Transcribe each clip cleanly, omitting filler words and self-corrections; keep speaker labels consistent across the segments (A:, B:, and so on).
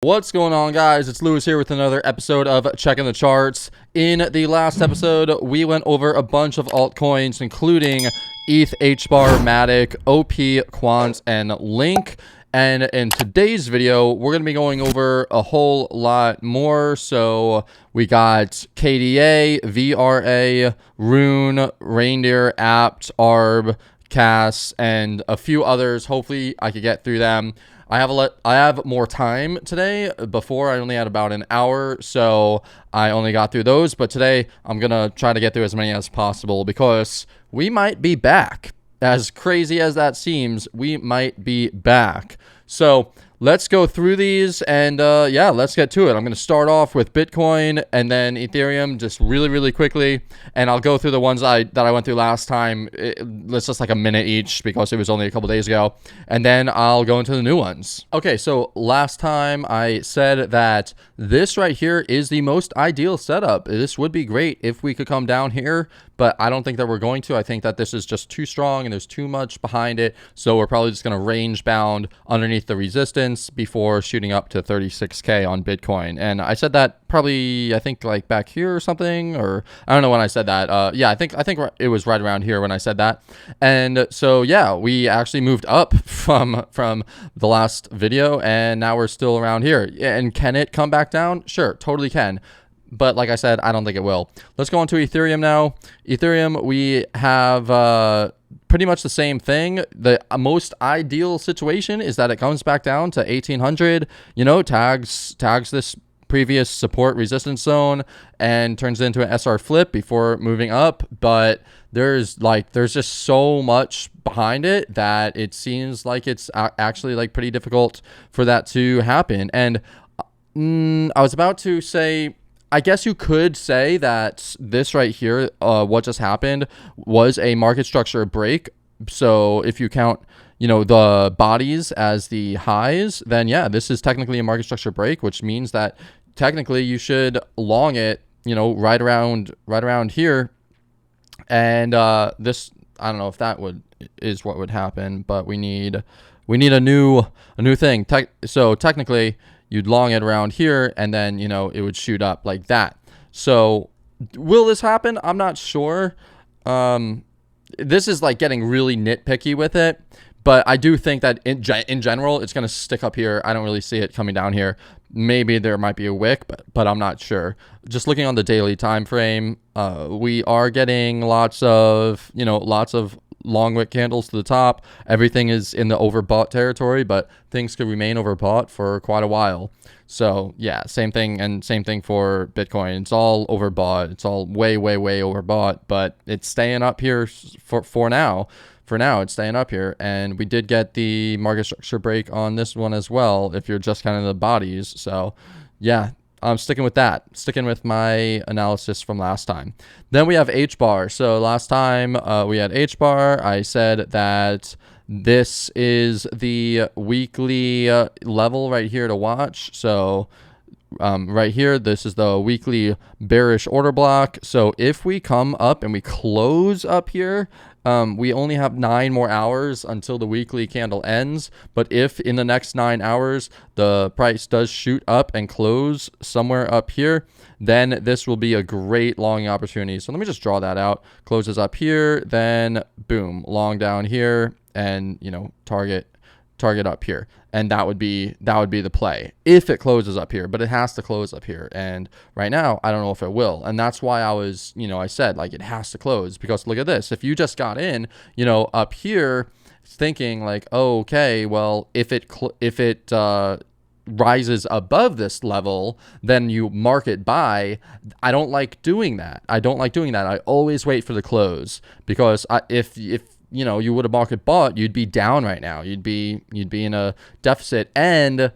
A: What's going on, guys? It's Lewis here with another episode of Checking the Charts. In the last episode, we went over a bunch of altcoins, including ETH, HBAR, MATIC, OP, Quant, and Link. And in today's video, we're going to be going over a whole lot more. So we got KDA, VRA, RUNE, RNDR, APT, ARB, KAS, and a few others. Hopefully, I could get through them. I have more time today. Before, I only had about an hour, so I only got through those. But today, I'm going to try to get through as many as possible because we might be back. As crazy as that seems, we might be back. So let's go through these and yeah, let's get to it. I'm going to start off with Bitcoin and then Ethereum just really quickly, and I'll go through the ones that I went through last time. Let's just like a minute each because it was only a couple days ago, and then I'll go into the new ones. Okay, so last time I said that this right here is the most ideal setup. This would be great if we could come down here, but I don't think that we're going to. I think that this is just too strong and there's too much behind it. So we're probably just going to range bound underneath the resistance before shooting up to 36K on Bitcoin. And I said that probably, I think like back here or something, or I don't know when I said that. Yeah, I think it was right around here when I said that. And so, yeah, we actually moved up from the last video, and now we're still around here. And can it come back down? Sure, totally can. But like I said, I don't think it will. Let's go on to Ethereum now. Ethereum, we have pretty much the same thing. The most ideal situation is that it comes back down to 1800, you know, tags this previous support resistance zone and turns it into an SR flip before moving up. But there's just so much behind it that it seems like it's actually like pretty difficult for that to happen. And I was about to say, I guess you could say that this right here, what just happened, was a market structure break. So if you count, you know, the bodies as the highs, then yeah, this is technically a market structure break, which means that technically you should long it, you know, right around here. And this, I don't know if that is what would happen, but we need a new thing. So technically, you'd long it around here, and then, you know, it would shoot up like that. So will this happen? I'm not sure. This is like getting really nitpicky with it, but I do think that in general, it's going to stick up here. I don't really see it coming down here. Maybe there might be a wick, but I'm not sure. Just looking on the daily time frame, we are getting lots of long wick candles to the top. Everything is in the overbought territory, but things could remain overbought for quite a while. So yeah, same thing for Bitcoin. It's all overbought. It's all way overbought, but it's staying up here for now. For now, it's staying up here, and we did get the market structure break on this one as well, if you're just kind of the bodies. So yeah, I'm sticking with that. Sticking with my analysis from last time. Then we have HBAR. So last time we had HBAR, I said that this is the weekly level right here to watch. So right here, this is the weekly bearish order block. So if we come up and we close up here, we only have 9 more hours until the weekly candle ends. But if in the next 9 hours, the price does shoot up and close somewhere up here, then this will be a great long opportunity. So let me just draw that out. Closes up here, then boom, long down here, and, you know, target up here, and that would be the play if it closes up here. But it has to close up here, and right now I don't know if it will, and that's why I said like it has to close, because look at this. If you just got in, you know, up here thinking like, oh, okay, well, if it rises above this level, then you market buy. I don't like doing that. I always wait for the close, because if you know, you would have market bought, you'd be down right now. You'd be in a deficit, and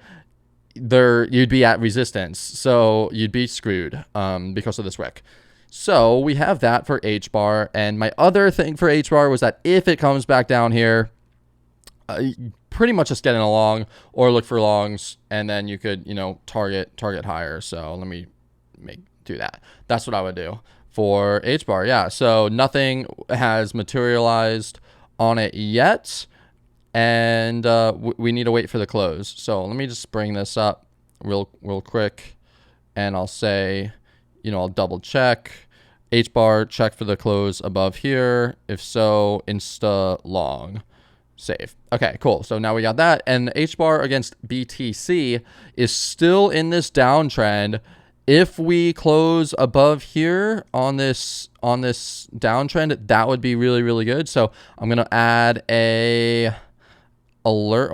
A: you'd be at resistance. So you'd be screwed because of this wick. So we have that for HBAR. And my other thing for HBAR was that if it comes back down here, pretty much just get in a long or look for longs, and then you could, you know, target higher. So let me do that. That's what I would do for HBAR. Yeah, so nothing has materialized on it yet, and we need to wait for the close. So let me just bring this up real quick, and I'll say, you know, I'll double check. HBAR, check for the close above here. If so, insta long. Save. Okay, cool. So now we got that. And HBAR against BTC is still in this downtrend. If we close above here on this downtrend, that would be really, really good. So I'm gonna add an alert.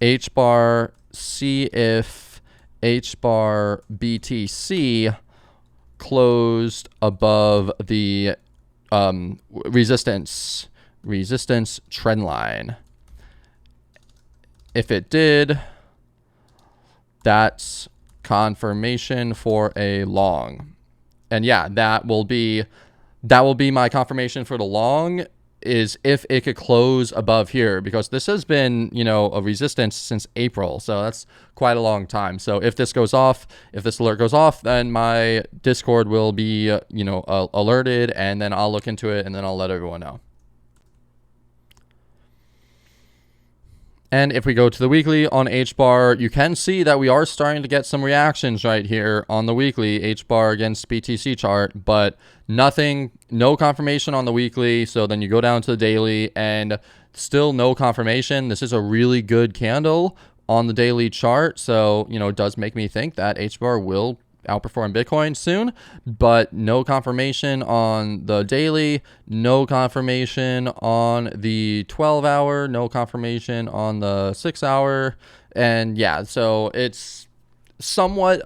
A: HBAR, see if HBAR BTC closed above the resistance trend line. If it did, that's confirmation for a long. And yeah, that will be my confirmation for the long, is if it could close above here, because this has been, you know, a resistance since April. So that's quite a long time. So if this goes off, if this alert goes off, then my Discord will be, you know, alerted, and then I'll look into it, and then I'll let everyone know. And if we go to the weekly on HBAR, you can see that we are starting to get some reactions right here on the weekly HBAR against BTC chart, but nothing, no confirmation on the weekly. So then you go down to the daily and still no confirmation. This is a really good candle on the daily chart. So, you know, it does make me think that HBAR will outperform Bitcoin soon, but no confirmation on the daily, no confirmation on the 12-hour, no confirmation on the 6-hour. And yeah, so it's somewhat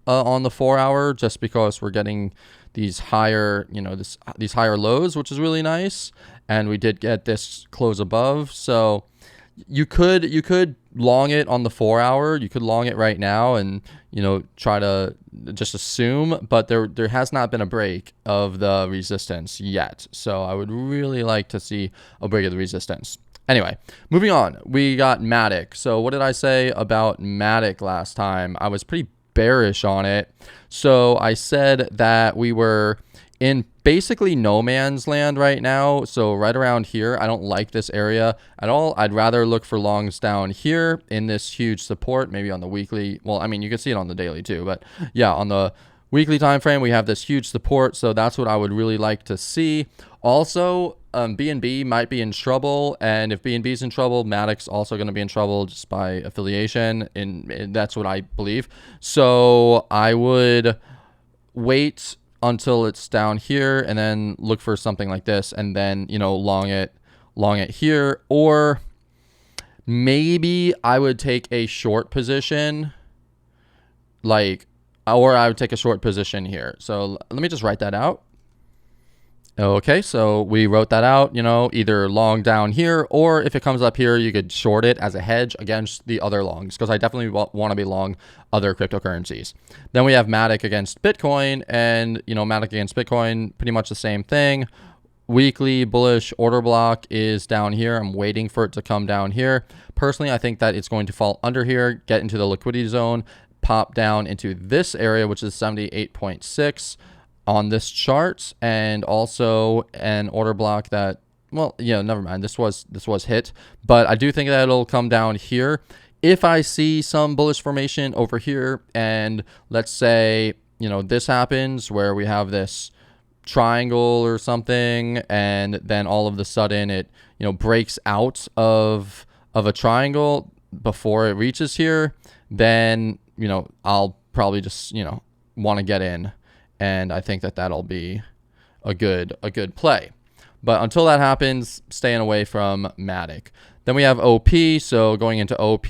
A: on the 4-hour, just because we're getting these higher, you know, these higher lows, which is really nice. And we did get this close above. So you could long it on the 4-hour. You could long it right now and, you know, try to just assume, but there has not been a break of the resistance yet. So I would really like to see a break of the resistance. Anyway, moving on, we got MATIC. So what did I say about MATIC last time? I was pretty bearish on it. So I said that we were in basically no man's land right now. So right around here, I don't like this area at all. I'd rather look for longs down here in this huge support, maybe on the weekly. Well, I mean, you can see it on the daily too, but yeah, on the weekly time frame, we have this huge support. So that's what I would really like to see. Also, BNB might be in trouble, and if BNB is in trouble, MATIC's also going to be in trouble just by affiliation, and that's what I believe. So I would wait until it's down here and then look for something like this, and then, you know, long it here. Or maybe I would take a short position, or I would take a short position here. So let me just write that out. Okay, so we wrote that out, you know, either long down here, or if it comes up here, you could short it as a hedge against the other longs, because I definitely want to be long other cryptocurrencies. Then we have MATIC against Bitcoin, and, you know, MATIC against Bitcoin, pretty much the same thing. Weekly bullish order block is down here. I'm waiting for it to come down here. Personally, I think that it's going to fall under here, get into the liquidity zone, pop down into this area, which is 78.6. on this chart, and also an order block that, well, yeah, never mind. This was hit, but I do think that it'll come down here. If I see some bullish formation over here, and let's say, you know, this happens where we have this triangle or something, and then all of a sudden it, you know, breaks out of a triangle before it reaches here, then, you know, I'll probably just, you know, want to get in. And I think that that'll be a good play. But until that happens, staying away from MATIC. Then we have OP. So going into OP,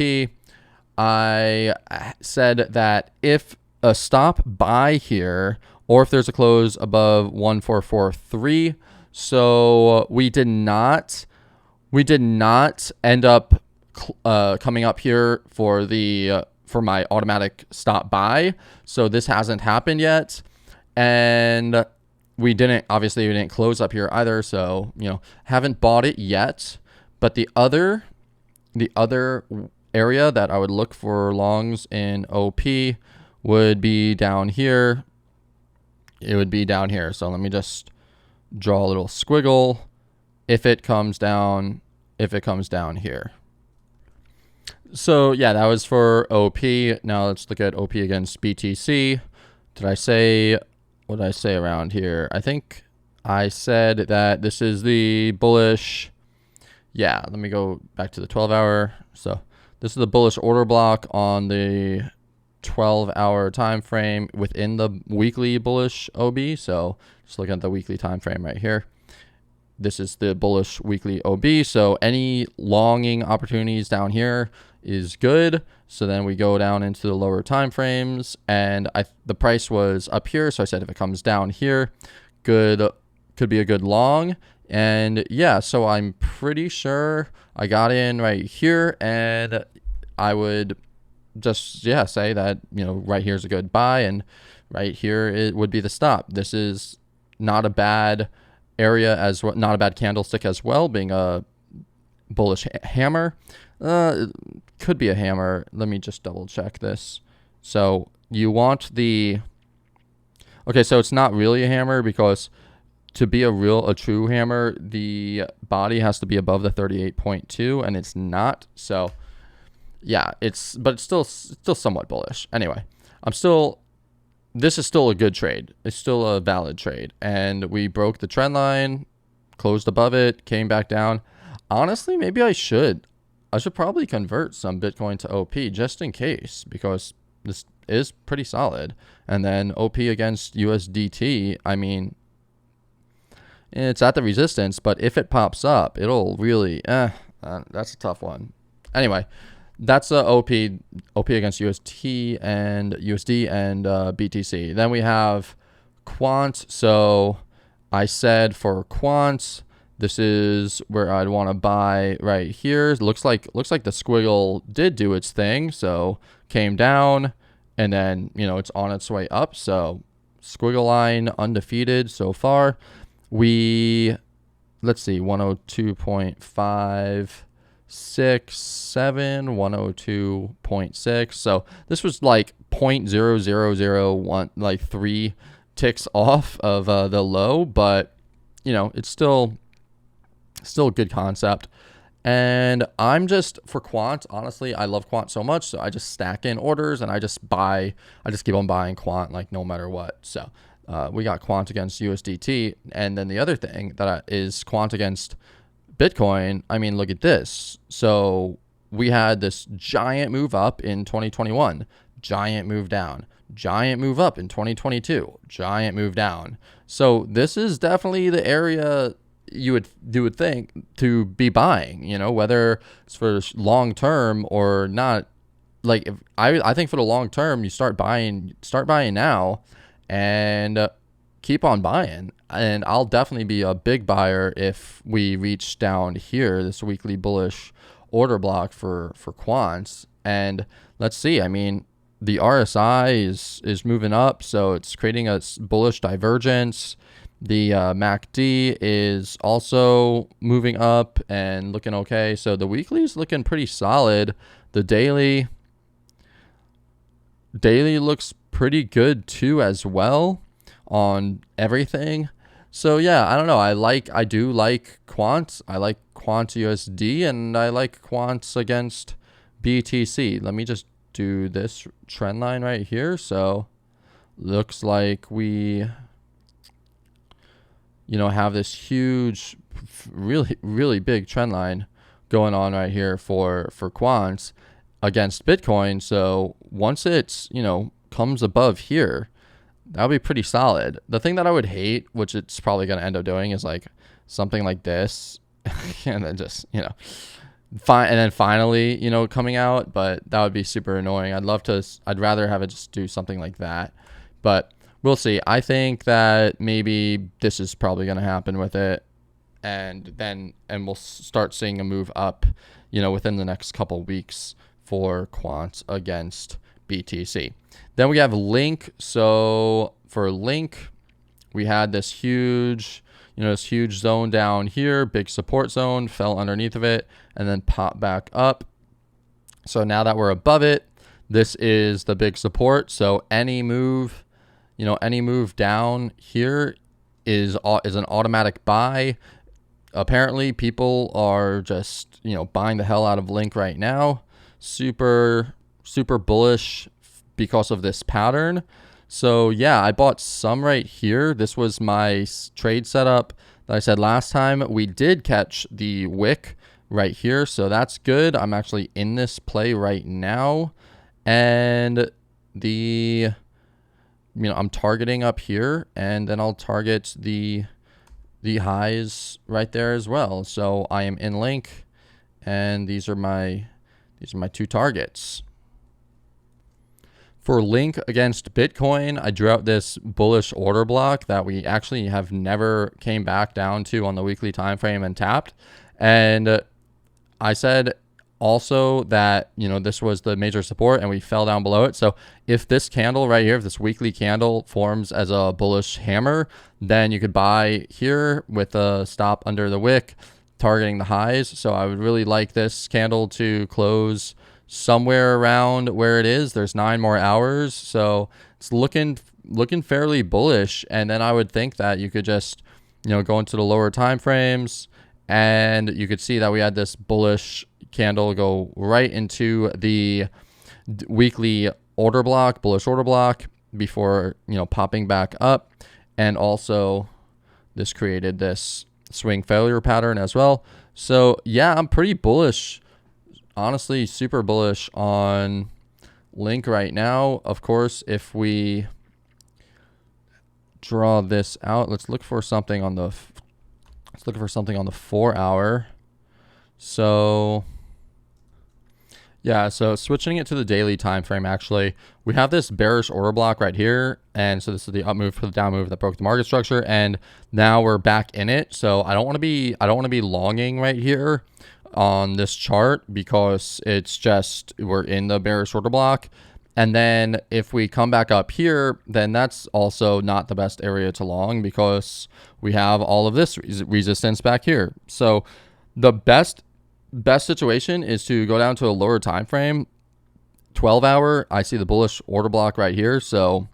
A: I said that if a stop buy here, or if there's a close above 1443, so we did not end up coming up here for my automatic stop buy. So this hasn't happened yet. And we didn't close up here either. So, you know, haven't bought it yet. But the other area that I would look for longs in OP would be down here. It would be down here. So let me just draw a little squiggle if it comes down here. So yeah, that was for OP. Now let's look at OP against BTC. What did I say around here? I think I said that this is the bullish. Yeah, let me go back to the 12-hour. So this is the bullish order block on the 12-hour time frame within the weekly bullish OB. So just looking at the weekly time frame right here. This is the bullish weekly OB. So any longing opportunities down here is good. So then we go down into the lower time frames, and the price was up here. So I said if it comes down here, good, could be a good long. And yeah, so I'm pretty sure I got in right here, and I would just, yeah, say that, you know, right here's a good buy, and right here it would be the stop. This is not a bad area as well, not a bad candlestick as well, being a bullish hammer. Could be a hammer. Let me just double check this. So you want the, okay, so it's not really a hammer, because to be a true hammer, the body has to be above the 38.2, and it's not. So yeah, but it's still somewhat bullish. Anyway, this is still a good trade. It's still a valid trade. And we broke the trend line, closed above it, came back down. Honestly, maybe I should probably convert some Bitcoin to OP just in case, because this is pretty solid. And then OP against USDT, I mean, it's at the resistance, but if it pops up, it'll really, that's a tough one. Anyway, that's OP against USD and BTC. Then we have Quant. So I said for Quant, this is where I'd want to buy right here. Looks like the squiggle did do its thing. So came down, and then, you know, it's on its way up. So squiggle line undefeated so far. Let's see, 102.567, 102.6. So this was like 0.0001, like 3 ticks off of the low, but you know, it's still a good concept. And I'm just, for Quant, honestly, I love Quant so much, so I just stack in orders, and I just keep on buying Quant, like, no matter what. So we got Quant against USDT, and then the other thing that is Quant against Bitcoin. I mean, look at this. So we had this giant move up in 2021, giant move down, giant move up in 2022, giant move down. So this is definitely the area you would think to be buying, you know, whether it's for long term or not. Like, if I think for the long term, you start buying now, and keep on buying. And I'll definitely be a big buyer if we reach down here, this weekly bullish order block for quants. And let's see, I mean, the RSI is moving up, so it's creating a bullish divergence. The MACD is also moving up and looking okay. So the weekly is looking pretty solid. The daily looks pretty good too as well on everything. So yeah, I don't know. I do like quants. I like quant USD, and I like quants against BTC. Let me just do this trend line right here. So looks like we, you know, have this huge, really big trend line going on right here for quants against Bitcoin. So once it's, you know, comes above here, that'll be pretty solid. The thing that I would hate, which it's probably going to end up doing, is like something like this and then just, you know, and then finally, you know, coming out. But that would be super annoying. I'd rather have it just do something like that, but we'll see. I think that maybe this is probably going to happen with it, and we'll start seeing a move up, you know, within the next couple weeks for quants against BTC. Then we have Link. So for Link, we had this huge zone down here, big support zone, fell underneath of it, and then popped back up. So now that we're above it, this is the big support. So any move down here is an automatic buy. Apparently people are just, you know, buying the hell out of Link right now. super bullish because of this pattern. So yeah, I bought some right here. This was my trade setup that I said last time. We did catch the wick right here, so that's good. I'm actually in this play right now, and I'm targeting up here, and then I'll target the highs right there as well. So I am in link, and these are my two targets. For link against Bitcoin, I drew out this bullish order block that we actually have never came back down to on the weekly time frame and tapped. And I said also that, this was the major support and we fell down below it. So if this candle right here, if this weekly candle forms as a bullish hammer, then you could buy here with a stop under the wick, targeting the highs. So I would really like this candle to close somewhere around where it is. There's 9 more hours, so it's looking fairly bullish. And then I would think that you could just go into the lower time frames, and you could see that we had this bullish candle go right into the weekly order block, bullish order block, before popping back up. And also this created this swing failure pattern as well. So yeah, I'm pretty bullish, honestly, super bullish on link right now. Of course, if we draw this out, let's look for something on the 4 hour. So yeah, so switching it to the daily time frame, actually, we have this bearish order block right here, and so this is the up move for the down move that broke the market structure, and now we're back in it. So I don't want to be longing right here on this chart, because it's just, we're in the bearish order block. And then if we come back up here, then that's also not the best area to long, because we have all of this resistance back here. So the best situation is to go down to a lower time frame, 12 hour. I see the bullish order block right here. So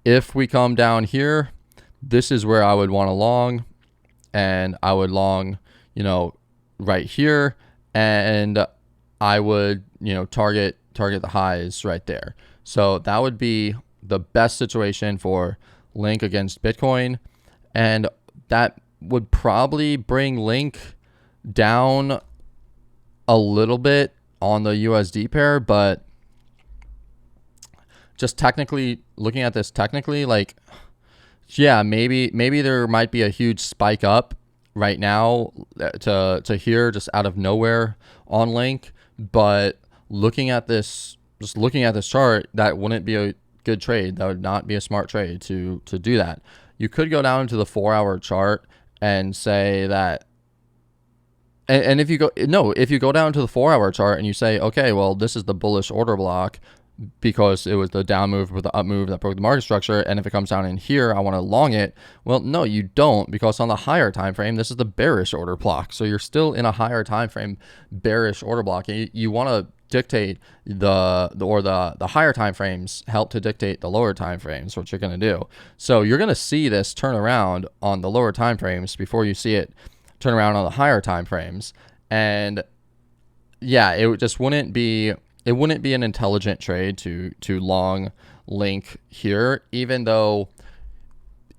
A: if we come down here, this is where I would want to long, and I would long, right here, and I would, target the highs right there. So that would be the best situation for link against Bitcoin, and that would probably bring link down a little bit on the USD pair. But just technically, looking at this technically, like, yeah, maybe there might be a huge spike up right now to here, just out of nowhere on link. But looking at this chart, that wouldn't be a good trade. That would not be a smart trade to do that. You could go down to the 4 hour chart and say that, and if you go down to the 4 hour chart and you say, okay, well, this is the bullish order block because it was the down move with the up move that broke the market structure, and if it comes down in here, I want to long it. Well, no, you don't, because on the higher time frame, this is the bearish order block. So you're still in a higher time frame bearish order block, and you want to dictate the higher time frames help to dictate the lower time frames, what you're going to do. So you're going to see this turn around on the lower time frames before you see it turn around on the higher time frames. And yeah, it just wouldn't be an intelligent trade to long link here, even though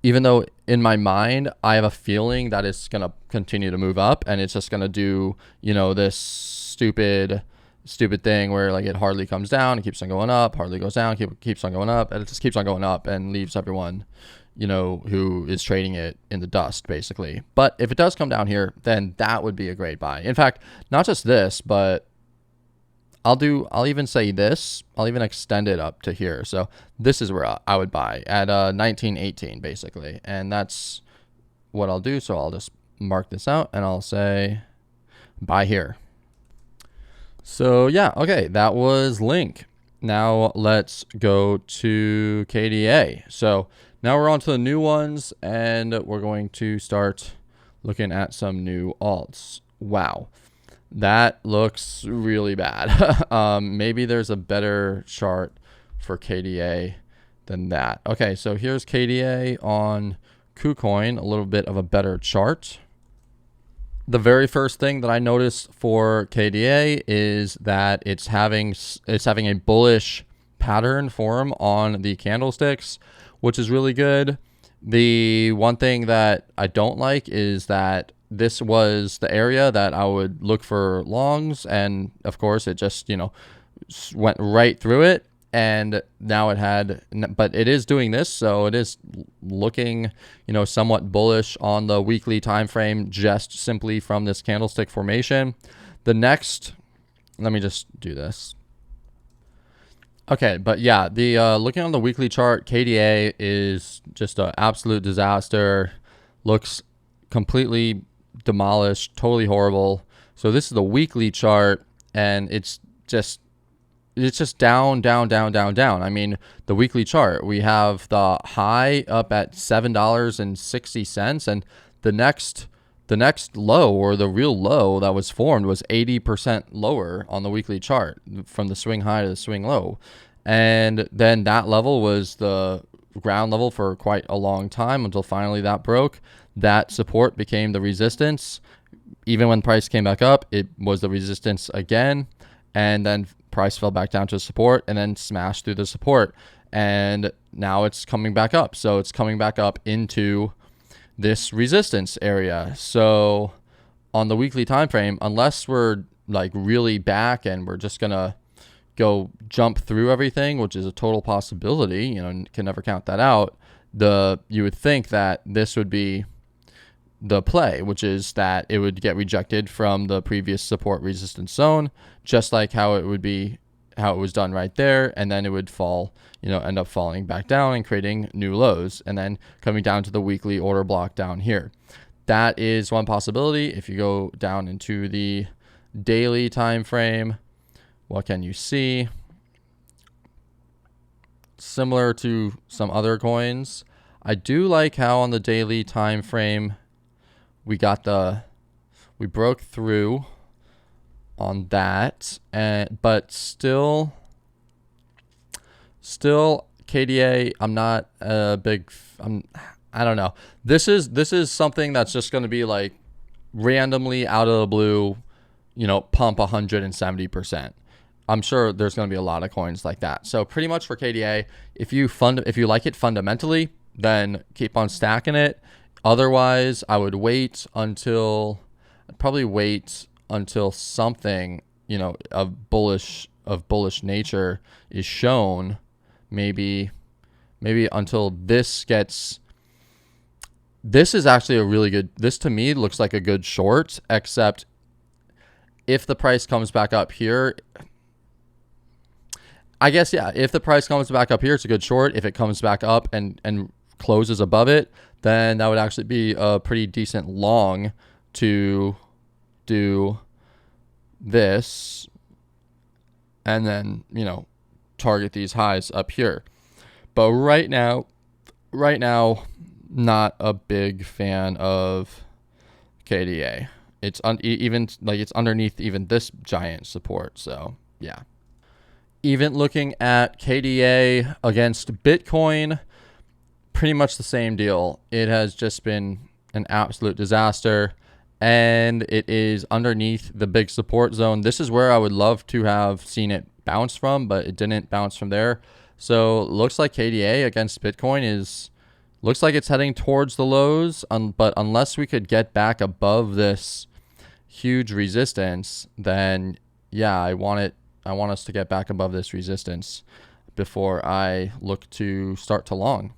A: in my mind I have a feeling that it's going to continue to move up, and it's just going to do this stupid thing where, like, it hardly comes down, it keeps on going up, hardly goes down, keeps on going up, and it just keeps on going up and leaves everyone who is trading it in the dust, basically. But if it does come down here, then that would be a great buy. In fact, not just this, but I'll even say this, I'll even extend it up to here. So this is where I would buy at 1918, basically, and that's what I'll do. So I'll just mark this out and I'll say buy here. So yeah, okay, that was link. Now let's go to KDA. So now we're on to the new ones, and we're going to start looking at some new alts. Wow, that looks really bad. Maybe there's a better chart for KDA than that. Okay, so here's KDA on KuCoin, a little bit of a better chart. The very first thing that I noticed for KDA is that it's having a bullish pattern form on the candlesticks, which is really good. The one thing that I don't like is that this was the area that I would look for longs, and of course it just, you know, went right through it. And now it had, but it is doing this, so it is looking, you know, somewhat bullish on the weekly time frame, just simply from this candlestick formation. The next, let me just do this. Okay, but yeah, the looking on the weekly chart, KDA is just an absolute disaster. Looks completely demolished, totally horrible. So this is the weekly chart, and it's just down, down, down, down, down. I mean, the weekly chart, we have the high up at $7.60, and the next low, or the real low that was formed, was 80% lower on the weekly chart from the swing high to the swing low. And then that level was the ground level for quite a long time until finally that broke. That support became the resistance. Even when price came back up, it was the resistance again. And then price fell back down to support and then smashed through the support. And now it's coming back up. So it's coming back up into this resistance area. So on the weekly time frame, unless we're like really back and we're just gonna go jump through everything, which is a total possibility, you know, can never count that out, you would think that this would be the play, which is that it would get rejected from the previous support resistance zone, just like how it was done right there, and then it would fall, you know, end up falling back down and creating new lows, and then coming down to the weekly order block down here. That is one possibility. If you go down into the daily time frame, what can you see? Similar to some other coins, I do like how on the daily time frame we broke through on that, but still KDA, I'm not a big, I don't know. This is something that's just going to be like randomly out of the blue, you know, pump 170%. I'm sure there's going to be a lot of coins like that. So pretty much for KDA, if you like it fundamentally, then keep on stacking it. Otherwise, I would probably wait until something, you know, of bullish nature is shown. Maybe until this is actually a really good, this to me looks like a good short, except if the price comes back up here, I guess, yeah, if the price comes back up here, it's a good short. If it comes back up and closes above it, then that would actually be a pretty decent long to do this and then, you know, target these highs up here. But right now, not a big fan of KDA. It's it's underneath even this giant support. So yeah. Even looking at KDA against Bitcoin, pretty much the same deal. It has just been an absolute disaster, and it is underneath the big support zone. This is where I would love to have seen it bounce from, but it didn't bounce from there. So looks like KDA against Bitcoin looks like it's heading towards the lows, but unless we could get back above this huge resistance, then yeah, I want us to get back above this resistance before I look to start to long.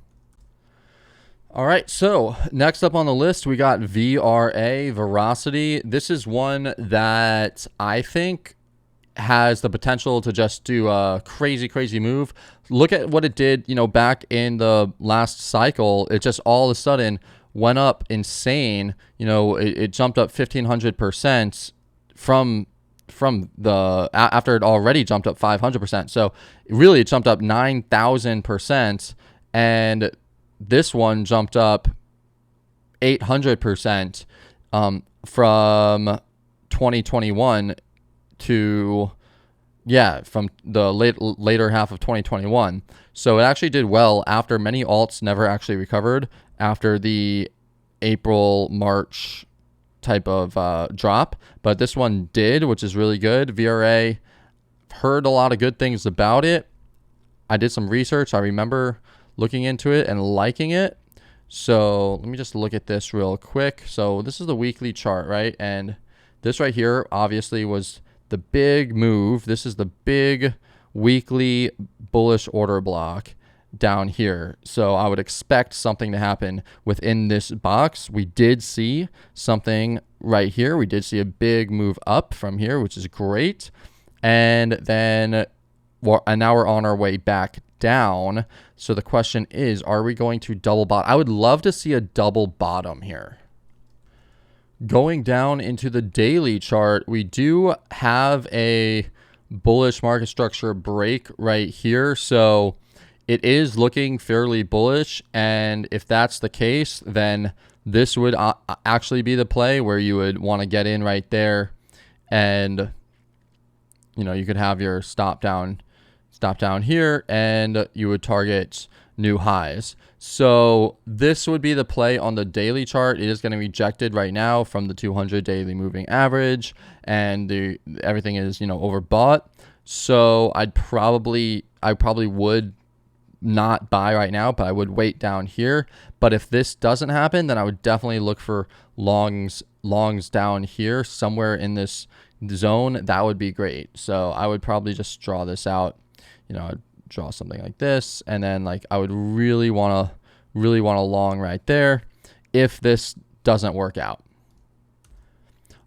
A: All right, so next up on the list, we got VRA, Veracity. This is one that I think has the potential to just do a crazy, crazy move. Look at what it did, you know, back in the last cycle. It just all of a sudden went up insane. You know, it jumped up 1,500% from after it already jumped up 500%. So really it jumped up 9,000%, and this one jumped up 800% from 2021 to, yeah, from the later half of 2021. So it actually did well after many alts never actually recovered after the April, March type of drop, but this one did, which is really good. VRA, heard a lot of good things about it. I did some research. I remember looking into it and liking it. So let me just look at this real quick. So this is the weekly chart, right? And this right here obviously was the big move. This is the big weekly bullish order block down here. So I would expect something to happen within this box. We did see something right here. We did see a big move up from here, which is great. And then and now we're on our way back down. So the question is, are we going to double bottom? I would love to see a double bottom here. Going down into the daily chart, we do have a bullish market structure break right here. So it is looking fairly bullish. And if that's the case, then this would actually be the play where you would want to get in right there. And, you know, you could have your stop down here, and you would target new highs. So this would be the play on the daily chart. It is getting rejected right now from the 200 daily moving average, and everything is, you know, overbought. So I probably would not buy right now, but I would wait down here. But if this doesn't happen, then I would definitely look for longs down here somewhere in this zone. That would be great. So I would probably just draw this out. You know, I'd draw something like this, and then like I would really want to long right there if this doesn't work out.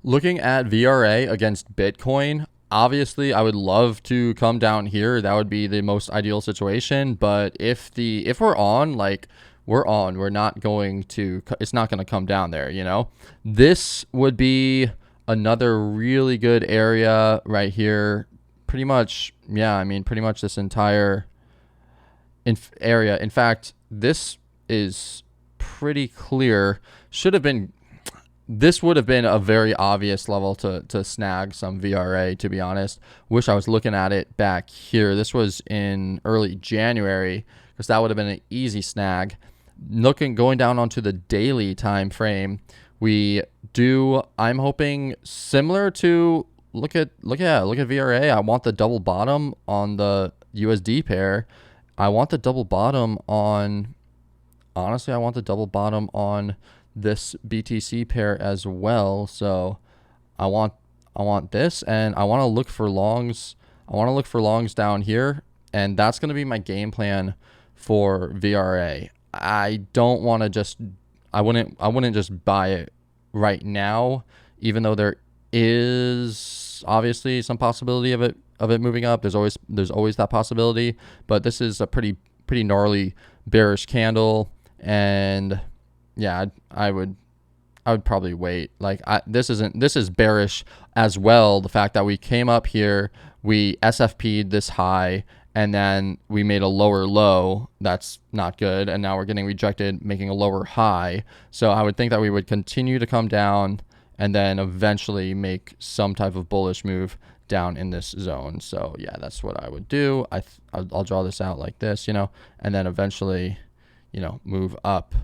A: Looking at VRA against Bitcoin, obviously I would love to come down here. That would be the most ideal situation. But if we're on, like we're not going to, it's not going to come down there, you know. This would be another really good area right here. Pretty much, yeah, I mean, pretty much this entire area. In fact, this is pretty clear. This would have been a very obvious level to snag some VRA, to be honest. Wish I was looking at it back here. This was in early January, because that would have been an easy snag. Going down onto the daily time frame, I'm hoping similar to, look at VRA. I want the double bottom on the USD pair. I want the double bottom on, honestly, I want the double bottom on this BTC pair as well. So I want this, and I want to look for longs. I want to look for longs down here, and that's going to be my game plan for VRA. I don't want to just, I wouldn't just buy it right now, even though there is obviously some possibility of it moving up. There's always that possibility, but this is a pretty gnarly bearish candle, and yeah, I would probably wait. Like this is bearish as well. The fact that we came up here, we SFP'd this high, and then we made a lower low. That's not good. And now we're getting rejected, making a lower high. So I would think that we would continue to come down and then eventually make some type of bullish move down in this zone. So yeah, that's what I would do. I'll draw this out like this, you know, and then eventually, you know, move up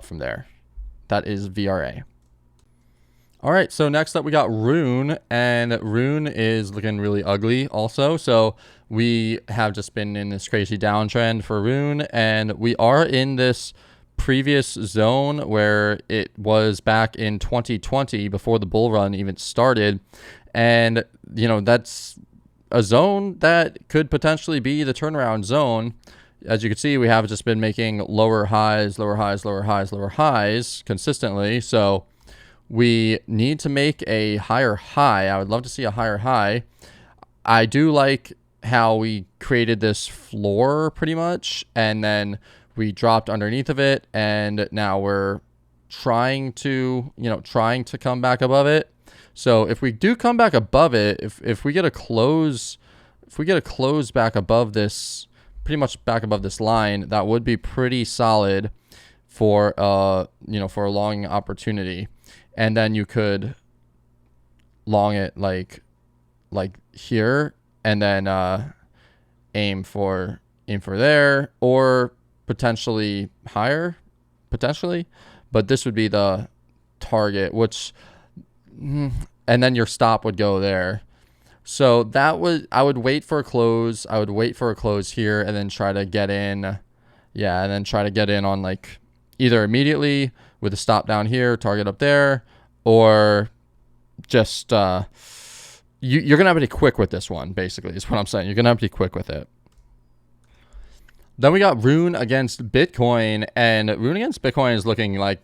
A: from there. That is VRA. All right, so next up we got RUNE, and RUNE is looking really ugly also. So we have just been in this crazy downtrend for RUNE, and we are in this previous zone where it was back in 2020 before the bull run even started. And, you know, that's a zone that could potentially be the turnaround zone. As you can see, we have just been making lower highs consistently. So we need to make a higher high. I would love to see a higher high. I do like how we created this floor pretty much, and then we dropped underneath of it, and now we're trying to come back above it. So if we do come back above it, if we get a close back above this, pretty much back above this line, that would be pretty solid for for a long opportunity. And then you could long it like here, and then aim for there, or potentially higher, but this would be the target, which and then your stop would go there. So that was, I would wait for a close. I would wait for a close here and then try to get in. Yeah, and then try to get in on like either immediately with a stop down here, target up there, or just you're gonna have to be quick with this one. Basically, is what I'm saying. You're gonna have to be quick with it. Then we got RUNE against Bitcoin, and RUNE against Bitcoin is looking like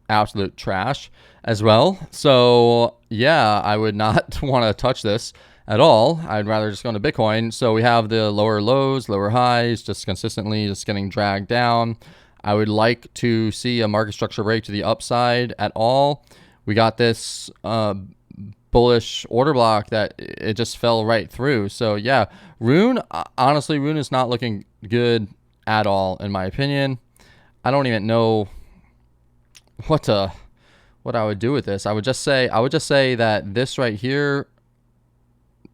A: absolute trash as well. So yeah, I would not want to touch this at all. I'd rather just go into Bitcoin. So we have the lower lows, lower highs, just consistently just getting dragged down. I would like to see a market structure break to the upside at all. We got this bullish order block that it just fell right through. So yeah, RUNE, honestly, RUNE is not looking good at all, in my opinion. I don't even know what I would do with this. I would just say that this right here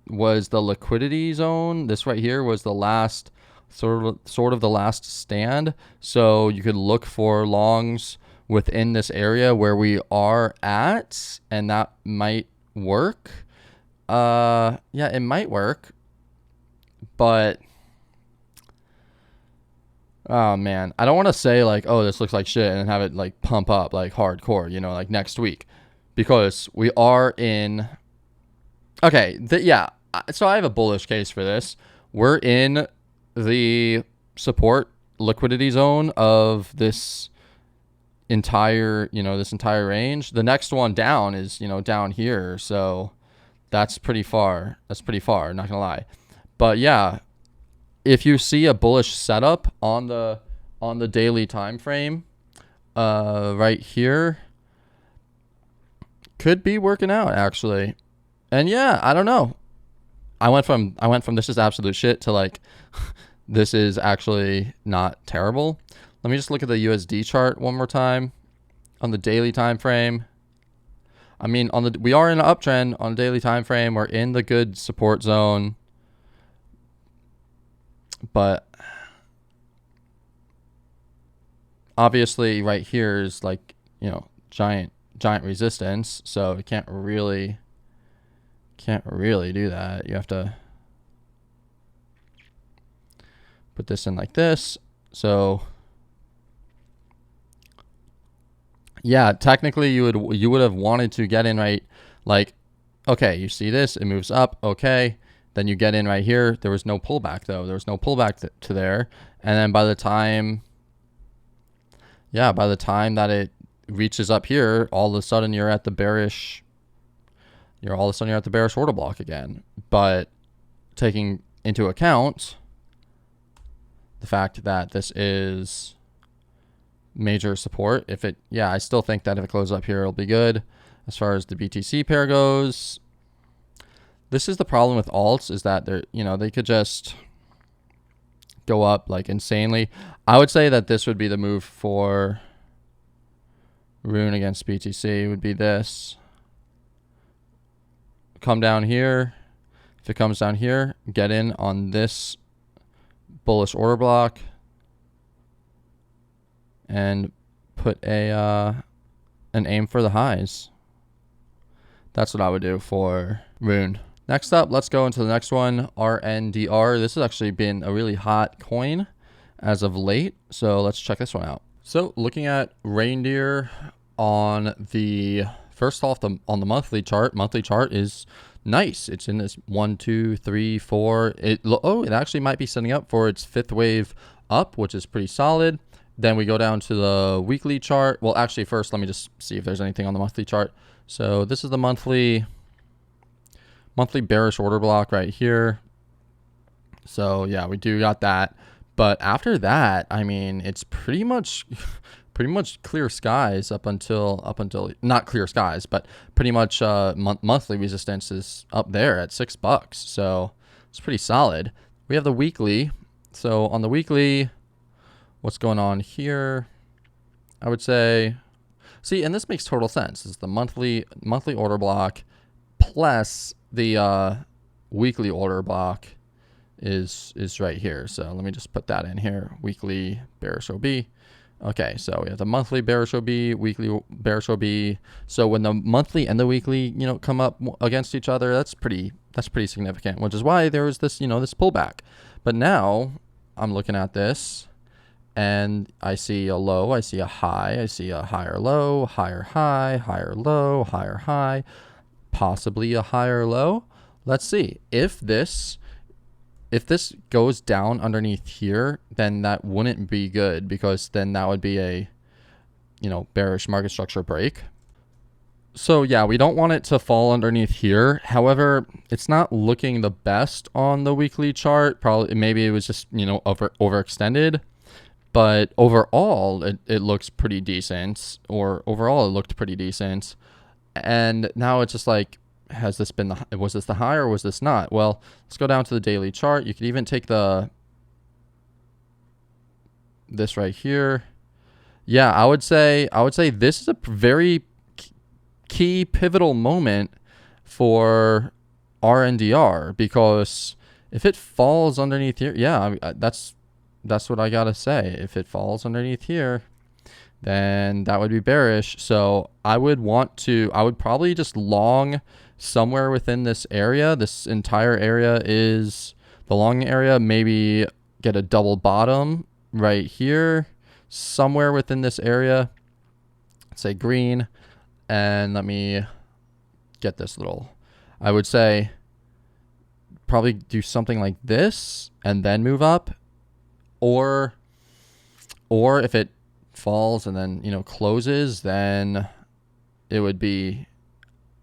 A: was the liquidity zone. This right here was the last sort of the last stand. So you could look for longs within this area where we are at, and that might work. Yeah, it might work, but oh man, I don't want to say like, oh, this looks like shit and have it like pump up like hardcore, you know, like next week, because we are in, okay, yeah. So I have a bullish case for this. We're in the support liquidity zone of this entire, this entire range. The next one down is, down here. So that's pretty far. Not gonna lie. But yeah, if you see a bullish setup on the daily time frame, right here, could be working out actually. And yeah, I don't know. I went from this is absolute shit to like this is actually not terrible. Let me just look at the USD chart one more time on the daily time frame. I mean, we are in an uptrend on the daily time frame. We're in the good support zone. But obviously right here is like, giant resistance, so it can't really do that. You have to put this in like this. So yeah, technically you would have wanted to get in right, like, okay, you see this, it moves up, okay, then you get in right here. There was no pullback though. There was no pullback to there. And then by the time that it reaches up here, all of a sudden you're at the bearish order block again. But taking into account the fact that this is major support, I still think that if it closes up here, it'll be good. As far as the BTC pair goes, this is the problem with alts, is that they could just go up like insanely. I would say that this would be the move for RUNE against BTC, would be this. Come down here. If it comes down here, get in on this bullish order block and put an aim for the highs. That's what I would do for RUNE. Next up, let's go into the next one, RNDR. This has actually been a really hot coin as of late, so let's check this one out. So looking at reindeer on the first off on the monthly chart is nice. It's in this 1, 2, 3, 4. It actually might be setting up for its fifth wave up, which is pretty solid. Then we go down to the weekly chart. Well, actually, first let me just see if there's anything on the monthly chart. So this is the monthly bearish order block right here. So yeah, we do got that. But after that, I mean, it's pretty much clear skies up until not clear skies, but pretty much monthly resistance is up there at $6. So it's pretty solid. We have the weekly. So on the weekly, what's going on here? I would say, see, and this makes total sense. It's the monthly order block plus the weekly order block is right here. So let me just put that in here. Weekly bearish OB. Okay, so we have the monthly bearish OB, weekly bearish OB. So when the monthly and the weekly, come up against each other, that's pretty significant, which is why there was this, this pullback. But now I'm looking at this and I see a low, I see a high, I see a higher low, higher high, higher low, higher high, possibly a higher low. Let's see if this goes down underneath here, then that wouldn't be good, because then that would be a, bearish market structure break. So yeah, we don't want it to fall underneath here. However, it's not looking the best on the weekly chart. Probably, maybe it was just, overextended, but overall it looks pretty decent, or overall it looked pretty decent. And now it's just like, was this the high or was this not? Well, let's go down to the daily chart. You could even take this right here. Yeah, I would say this is a very key pivotal moment for RNDR, because if it falls underneath here, yeah, that's what I gotta say. If it falls underneath here, then that would be bearish. So I would probably just long somewhere within this area. This entire area is the long area. Maybe get a double bottom right here, somewhere within this area. Let's say green. And let me get this little, I would say probably do something like this and then move up, or if it falls and then closes, then it would be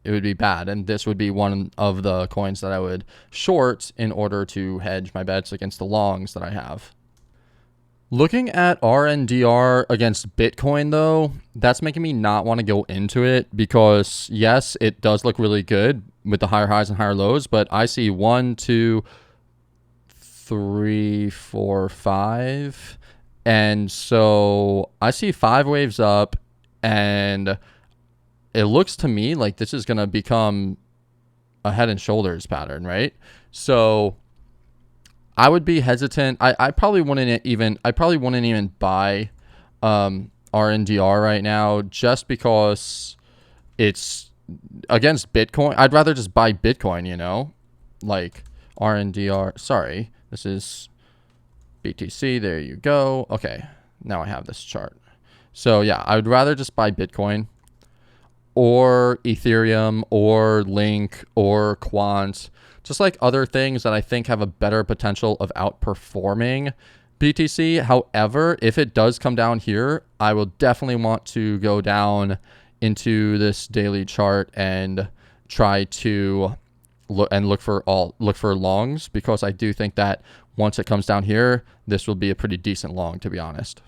A: bad, and this would be one of the coins that I would short in order to hedge my bets against the longs that I have. Looking at RNDR against Bitcoin, though, that's making me not want to go into it, because yes, it does look really good with the higher highs and higher lows, but I see 1, 2, 3, 4, 5. And so I see 5 waves up, and it looks to me like this is going to become a head and shoulders pattern, right? So I would be hesitant. I probably wouldn't even buy RNDR right now, just because it's against Bitcoin. I'd rather just buy Bitcoin, like RNDR. Sorry, this is BTC. There you go. Okay, now I have this chart. So yeah, I would rather just buy Bitcoin or Ethereum or Link or Quant, just like other things that I think have a better potential of outperforming BTC. However, if it does come down here, I will definitely want to go down into this daily chart and try to look for longs, because I do think that once it comes down here, this will be a pretty decent long, to be honest.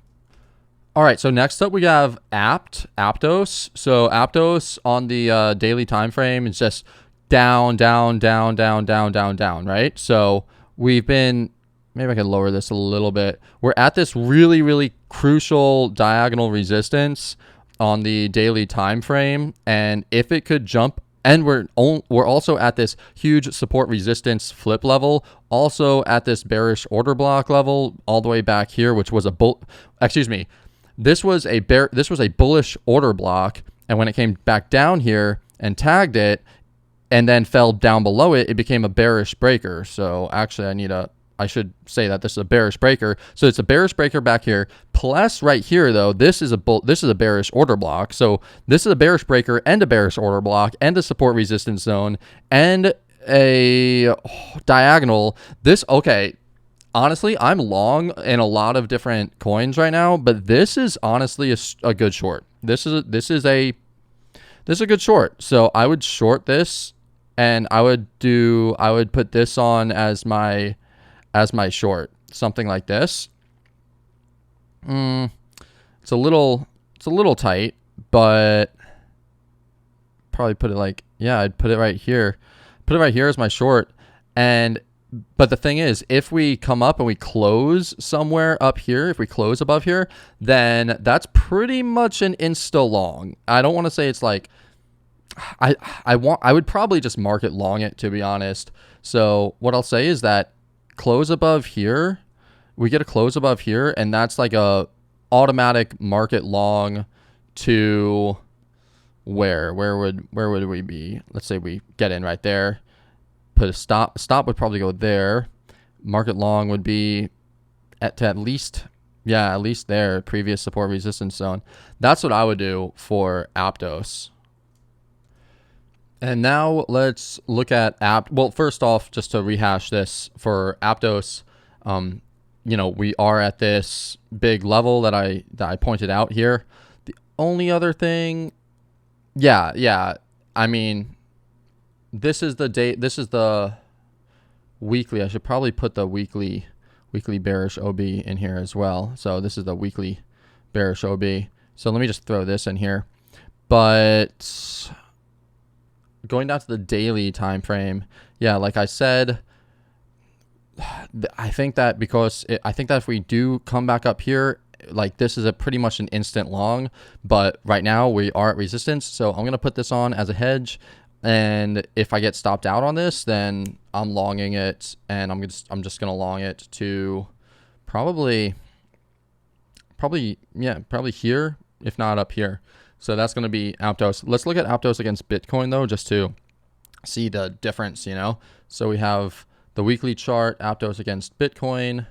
A: All right, so next up we have Aptos. So Aptos on the daily time frame is just down, right? So we've been, maybe I could lower this a little bit. We're at this really, really crucial diagonal resistance on the daily time frame, and if it could jump, and we're also at this huge support resistance flip level, also at this bearish order block level all the way back here, which was this was a bullish order block, and when it came back down here and tagged it and then fell down below it, it became a bearish breaker. So actually I should say that this is a bearish breaker. So it's a bearish breaker back here. Plus right here though, this is a bearish order block. So this is a bearish breaker and a bearish order block and a support resistance zone and a diagonal. Okay. Honestly, I'm long in a lot of different coins right now, but this is honestly a good short. This is a good short. So I would short this, and I would put this on as my short, something like this. It's a little tight, but probably put it like, yeah, I'd put it right here. Put it right here as my short. But the thing is, if we come up and we close somewhere up here, if we close above here, then that's pretty much an insta long. I don't want to say it's like, I would probably just market long it, to be honest. So what I'll say is that close above here, we get a close above here, and that's like a automatic market long to where would we be? Let's say we get in right there, put a stop would probably go there. Market long would be at least there, previous support resistance zone. That's what I would do for Aptos. And now let's look at well, first off, just to rehash this for Aptos, you know, we are at this big level that I pointed out here. The only other thing, yeah, I mean, this is the weekly. I should probably put the weekly bearish OB in here as well. So this is the weekly bearish OB. So let me just throw this in here. But going down to the daily time frame, yeah, like I said, I think that if we do come back up here, like this is pretty much an instant long, but right now we are at resistance. So I'm going to put this on as a hedge. And if I get stopped out on this, then I'm longing it, and I'm just going to long it to probably here, if not up here. So that's going to be Aptos. Let's look at Aptos against Bitcoin though, just to see the difference, you know. So we have the weekly chart, Aptos against Bitcoin.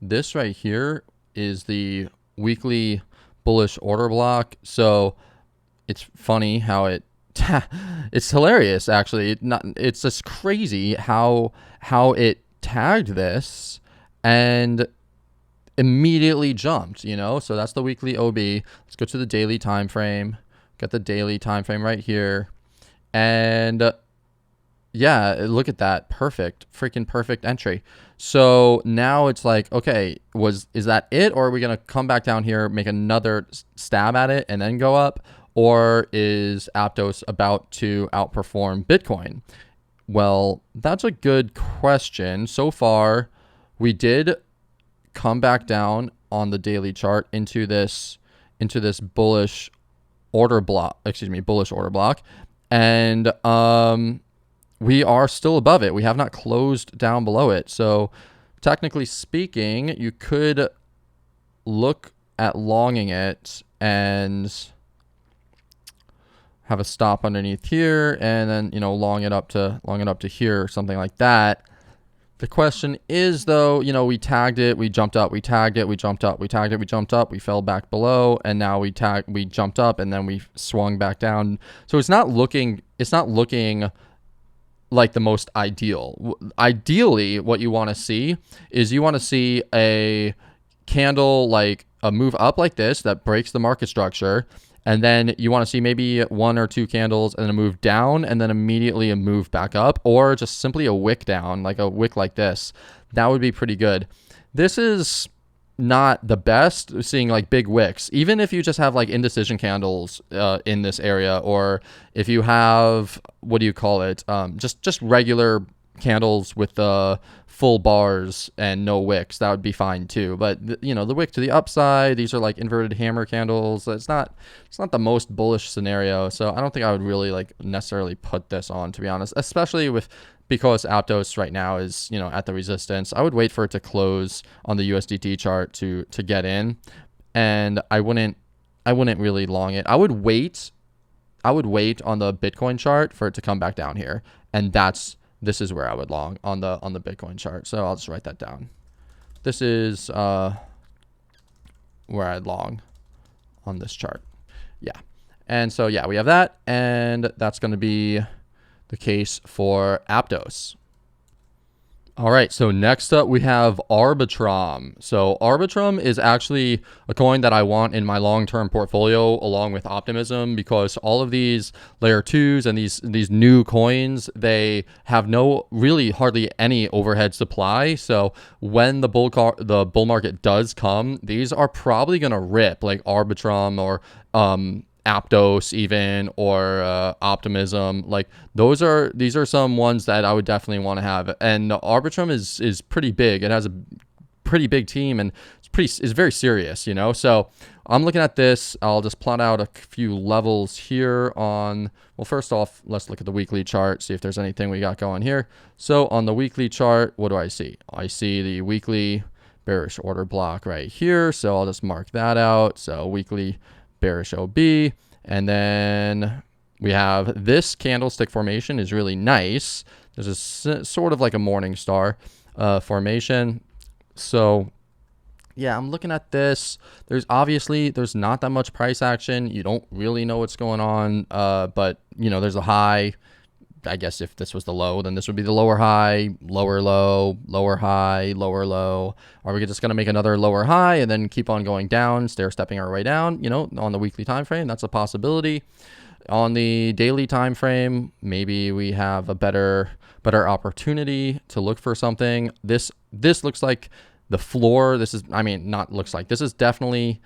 A: This right here is the weekly bullish order block. So it's funny how it's hilarious, actually. It's just crazy how it tagged this and immediately jumped, you know. So that's the weekly OB. Let's go to the daily time frame. Got the daily time frame right here, and yeah, look at that, freaking perfect entry. So now it's like, okay, is that it, or are we gonna come back down here, make another stab at it, and then go up? Or is Aptos about to outperform Bitcoin? Well, that's a good question. So far, we did come back down on the daily chart into this bullish order block, and we are still above it. We have not closed down below it. So technically speaking, you could look at longing it and have a stop underneath here, and then, you know, long it up to here, or something like that. The question is though, you know, we tagged it, we jumped up, we tagged it, we jumped up, we tagged it, we jumped up, we fell back below, and now we jumped up, and then we swung back down. So it's not looking like the most ideal. Ideally, what you want to see is a candle, like a move up like this that breaks the market structure. And then you want to see maybe 1 or 2 candles and then a move down, and then immediately a move back up, or just simply a wick down, like a wick like this. That would be pretty good. This is not the best, seeing like big wicks. Even if you just have like indecision candles in this area, or if you have, what do you call it? Just regular candles with the full bars and no wicks, that would be fine too. But you know, the wick to the upside, these are like inverted hammer candles. It's not the most bullish scenario. So I don't think I would really like necessarily put this on, to be honest, especially because Aptos right now is, you know, at the resistance. I would wait for it to close on the USDT chart to get in, and I wouldn't really long it. I would wait on the Bitcoin chart for it to come back down here, and this is where I would long on the Bitcoin chart. So I'll just write that down. This is where I'd long on this chart. Yeah. And so, yeah, we have that. And that's going to be the case for Aptos. All right, so next up we have Arbitrum. So Arbitrum is actually a coin that I want in my long-term portfolio along with Optimism, because all of these layer 2s and these new coins, they have hardly any overhead supply. So when the bull market does come, these are probably going to rip, like Arbitrum or Aptos even, or Optimism. Like these are some ones that I would definitely want to have. And Arbitrum is pretty big. It has a pretty big team, and it's very serious, you know. So I'm looking at this. I'll just plot out a few levels here on, well, first off, let's look at the weekly chart, see if there's anything we got going here. So on the weekly chart, what do I see? I see the weekly bearish order block right here. So I'll just mark that out. So weekly bearish OB. And then we have this candlestick formation is really nice. This is sort of like a morning star formation. So yeah, I'm looking at this. There's not that much price action. You don't really know what's going on. But you know, there's a high. I guess if this was the low, then this would be the lower high, lower low, lower high, lower low. Are we just going to make another lower high and then keep on going down, stair stepping our way down, you know, on the weekly time frame? That's a possibility. On the daily time frame, maybe we have a better opportunity to look for something. This looks like the floor. This is, I mean, not looks like, this is definitely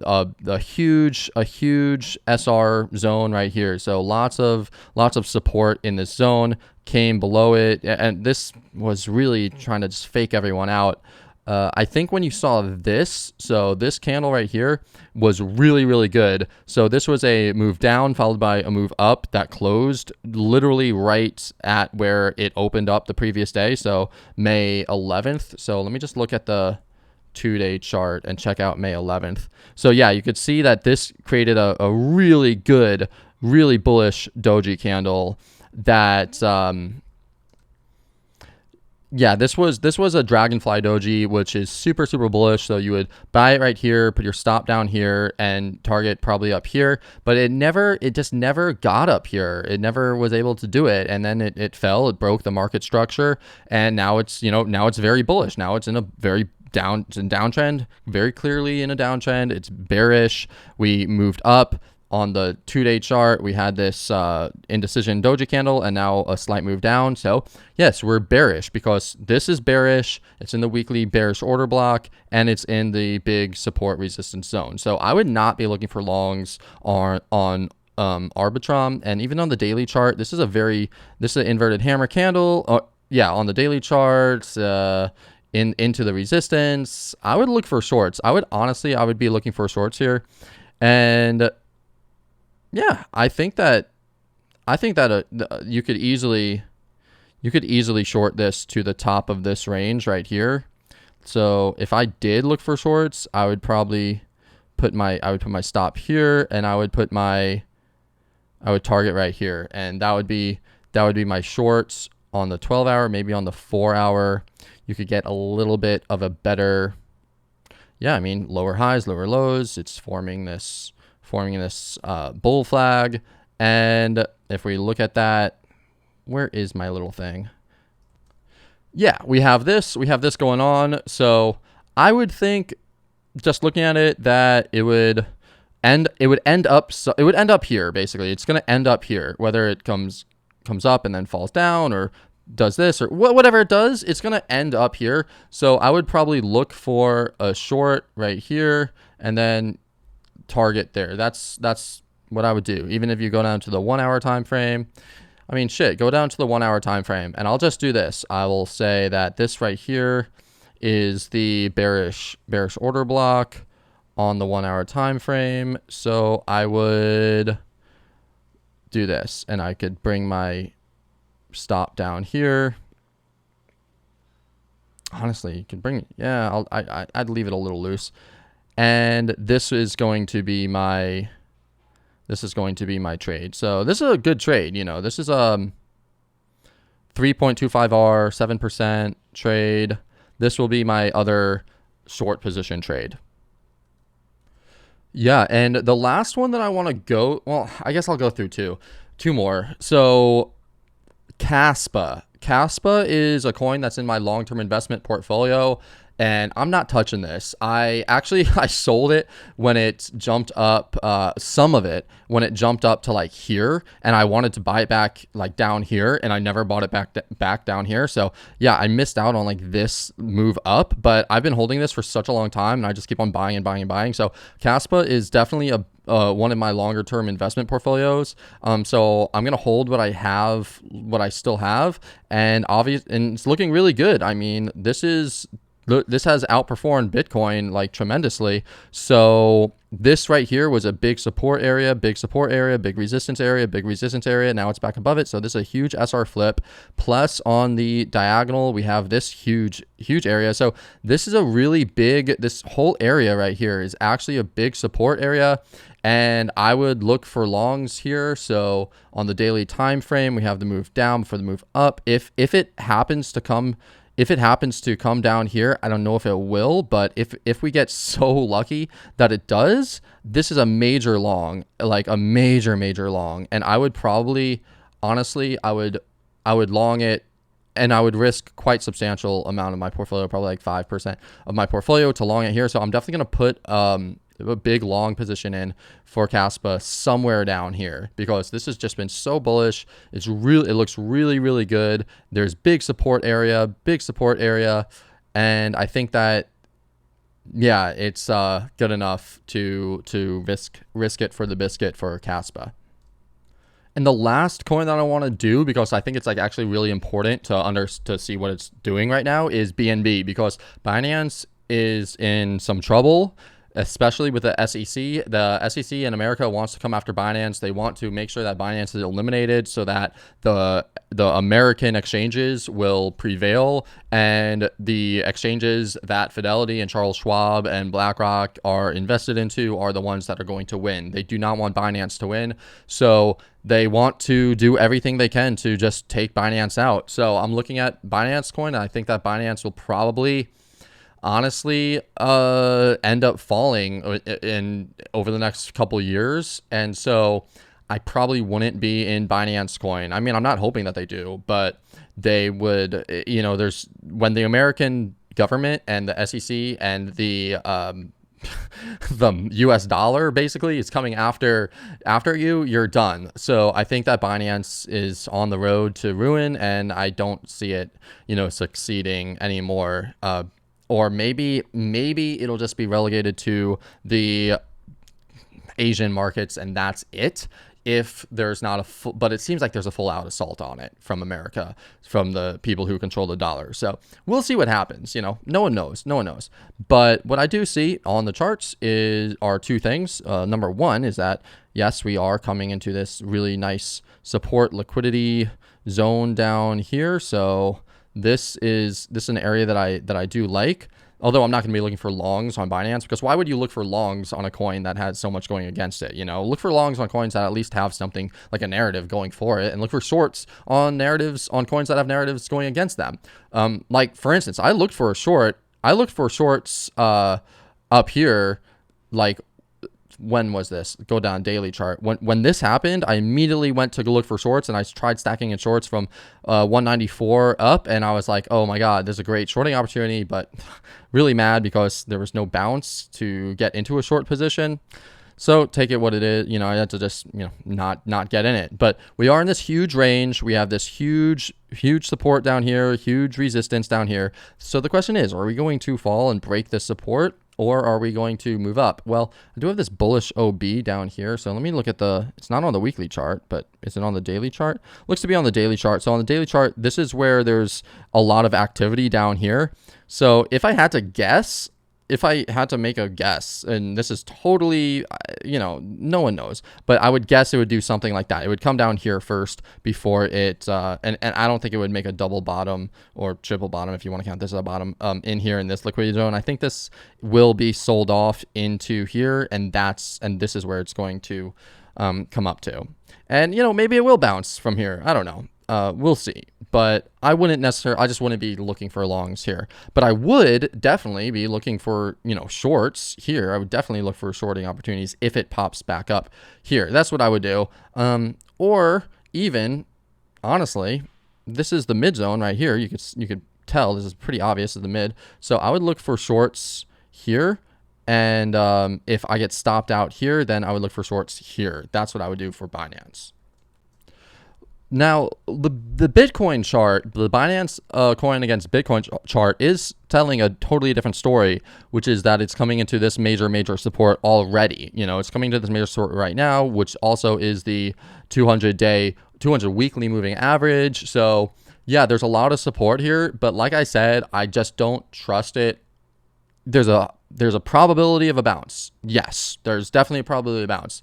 A: a huge SR zone right here. So lots of support in this zone. Came below it, and this was really trying to just fake everyone out. I think when you saw this, so this candle right here was really good. So this was a move down followed by a move up that closed literally right at where it opened up the previous day, so May 11th. So let me just look at the 2-day chart and check out May 11th. So yeah, you could see that this created a really good, really bullish doji candle that yeah, this was a dragonfly doji, which is super bullish. So you would buy it right here, put your stop down here, and target probably up here. But it just never got up here. It never was able to do it, and then it fell. It broke the market structure, and now it's, you know, now it's very bullish. Now it's in a very downtrend, very clearly in a downtrend. It's bearish. We moved up on the 2-day chart. We had this indecision doji candle and now a slight move down. So yes, we're bearish because this is bearish. It's in the weekly bearish order block and it's in the big support resistance zone. So I would not be looking for longs on Arbitrum. And even on the daily chart, this is an inverted hammer candle. Yeah, on the daily charts, into the resistance, I would look for shorts. I would be looking for shorts here. And yeah, I think that you could easily short this to the top of this range right here. So if I did look for shorts, I would probably put my stop here, and I would target right here, and that would be my shorts on the 12-hour, maybe on the 4-hour. You could get a little bit of a better, yeah, I mean, lower highs, lower lows. It's forming this bull flag. And if we look at that, where is my little thing? Yeah, we have this going on. So I would think, just looking at it, that it would end up here. Basically, it's going to end up here, whether it comes up and then falls down, or does this, or whatever it does, it's going to end up here. So I would probably look for a short right here and then target there. That's what I would do. Even if you go down to the 1-hour time frame, I mean, shit, go down to the 1-hour time frame, and I'll just do this. I will say that this right here is the bearish order block on the 1-hour time frame. So I would do this, and I could bring my stop down here. Honestly, you can bring, yeah, I'd leave it a little loose. And this is going to be my trade. So this is a good trade. You know, this is a 3.25R, 7% trade. This will be my other short position trade. Yeah, and the last one that I want to go, well, I guess I'll go through two more. So KASPA is a coin that's in my long-term investment portfolio, and I'm not touching this. I sold it when it jumped up, some of it when it jumped up to like here, and I wanted to buy it back like down here, and I never bought it back down here. So yeah, I missed out on like this move up, but I've been holding this for such a long time, and I just keep on buying and buying and buying. So KASPA is definitely one of my longer term investment portfolios. So I'm gonna hold what I still have, and it's looking really good. I mean, this is this has outperformed Bitcoin like tremendously. So this right here was a big support area, big resistance area, big resistance area. Now it's back above it. So this is a huge SR flip. Plus on the diagonal, we have this huge area. So this is a really big, this whole area right here is actually a big support area. And I would look for longs here. So on the daily time frame, we have the move down before the move up. If it happens to come down here, I don't know if it will, but if we get so lucky that it does, this is a major long, like a major long. And I would probably, honestly, I would long it, and I would risk quite substantial amount of my portfolio, probably like 5% of my portfolio to long it here. So I'm definitely going to put a big long position in for KASPA somewhere down here, because this has just been so bullish. It looks really good. There's big support area, and I think that, yeah, it's good enough to risk it for the biscuit for KASPA. And the last coin that I want to do, because I think it's like actually really important to see what it's doing right now, is BNB, because Binance is in some trouble, especially with the SEC. The SEC in America wants to come after Binance. They want to make sure that Binance is eliminated so that the American exchanges will prevail, and the exchanges that Fidelity and Charles Schwab and BlackRock are invested into are the ones that are going to win. They do not want Binance to win. So they want to do everything they can to just take Binance out. So I'm looking at Binance coin, and I think that Binance will probably, honestly, end up falling over the next couple years. And so I probably wouldn't be in Binance coin. I mean, I'm not hoping that they do, but they would, when the American government and the SEC and the US dollar basically is coming after you, you're done. So I think that Binance is on the road to ruin, and I don't see it, succeeding anymore. Or maybe it'll just be relegated to the Asian markets, and that's it. If there's not but it seems like there's a full out assault on it from America, from the people who control the dollar. So we'll see what happens. No one knows. But what I do see on the charts are two things. Number one is that, yes, we are coming into this really nice support liquidity zone down here. So this is an area that I do like. Although I'm not going to be looking for longs on Binance, because why would you look for longs on a coin that has so much going against it? Look for longs on coins that at least have something like a narrative going for it, and look for shorts on coins that have narratives going against them. Like for instance, I looked for shorts up here, like, when was this? Go down daily chart. When this happened, I immediately went to look for shorts, and I tried stacking in shorts from 194 up, and I was like, oh my God, there's a great shorting opportunity, but really mad because there was no bounce to get into a short position. So take it what it is. I had to just, not get in it. But we are in this huge range. We have this huge support down here, huge resistance down here. So the question is, are we going to fall and break this support, or are we going to move up? Well, I do have this bullish OB down here. So let me look at it's not on the weekly chart, but is it on the daily chart? Looks to be on the daily chart. So on the daily chart, this is where there's a lot of activity down here. So if I had to make a guess, and this is totally, no one knows, but I would guess it would do something like that. It would come down here first before it, and I don't think it would make a double bottom or triple bottom, if you want to count this as a bottom, in here in this liquidity zone. I think this will be sold off into here, and this is where it's going to come up to. And, maybe it will bounce from here. I don't know. We'll see. But I just wouldn't be looking for longs here. But I would definitely be looking for, shorts here. I would definitely look for shorting opportunities if it pops back up here. That's what I would do. Or even, honestly, this is the mid zone right here. You could tell this is pretty obvious as the mid. So I would look for shorts here. And if I get stopped out here, then I would look for shorts here. That's what I would do for Binance. Now, the Bitcoin chart, the Binance coin against Bitcoin chart is telling a totally different story, which is that it's coming into this major support already. It's coming to this major support right now, which also is the 200 weekly moving average. So yeah, there's a lot of support here, but like I said, I just don't trust it. There's a probability of a bounce. Yes, there's definitely a probability of a bounce,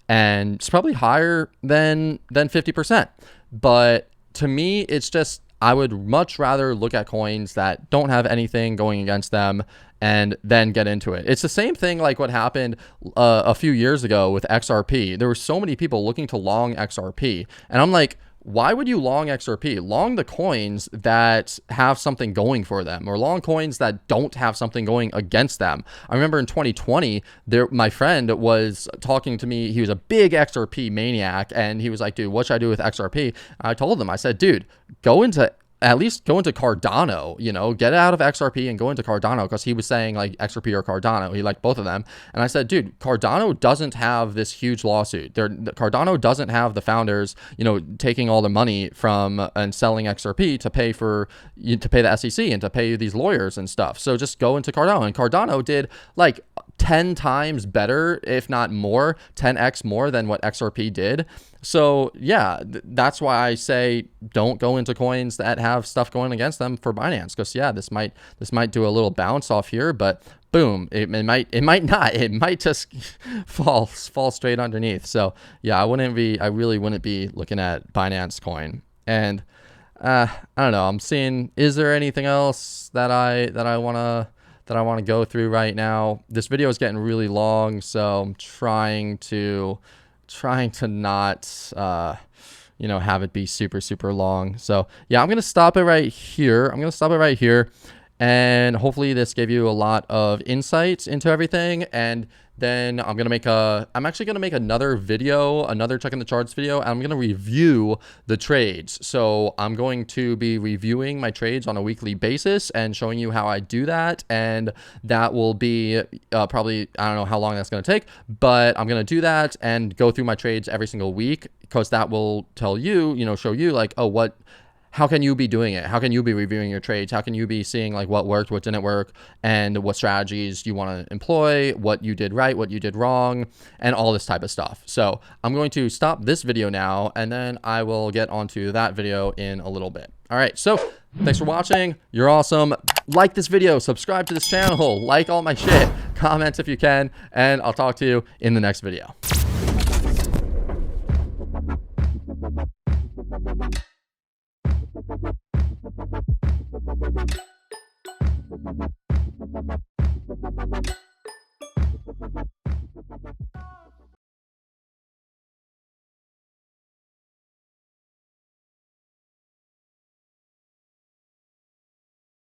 A: and it's probably higher than 50%. But to me, it's just, I would much rather look at coins that don't have anything going against them and then get into it. It's the same thing like what happened a few years ago with XRP. There were so many people looking to long XRP, and I'm like, why would you long XRP? Long the coins that have something going for them, or long coins that don't have something going against them. I remember in 2020, my friend was talking to me. He was a big XRP maniac, and he was like, dude, what should I do with XRP? I told him, I said, dude, at least go into Cardano, you know, get out of XRP and go into Cardano, because he was saying like XRP or Cardano. He liked both of them. And I said, dude, Cardano doesn't have this huge lawsuit. Cardano doesn't have the founders, you know, taking all the money from and selling XRP to pay the SEC and to pay these lawyers and stuff. So just go into Cardano. And Cardano did like 10 times better, if not more, 10x more than what XRP did. So yeah, that's why I say don't go into coins that have stuff going against them for Binance, because yeah, this might do a little bounce off here, but boom, it might not. It might just fall straight underneath. So yeah, I really wouldn't be looking at Binance coin. And I don't know. I'm seeing, is there anything else that I want to go through right now? This video is getting really long, so I'm trying to not you know, have it be super long. So yeah, I'm gonna stop it right here. And hopefully this gave you a lot of insights into everything. And then I'm actually gonna make another video, another Checking the Charts video, and I'm gonna review the trades. So I'm going to be reviewing my trades on a weekly basis and showing you how I do that. And that will be probably, I don't know how long that's gonna take, but I'm gonna do that and go through my trades every single week, because that will tell you, you know, show you like, oh, how can you be doing it? How can you be reviewing your trades? How can you be seeing like what worked, what didn't work, and what strategies you want to employ, what you did right, what you did wrong, and all this type of stuff. So I'm going to stop this video now, and then I will get onto that video in a little bit. All right, so thanks for watching. You're awesome. Like this video, subscribe to this channel, like all my shit, comment if you can, and I'll talk to you in the next video. Thank you.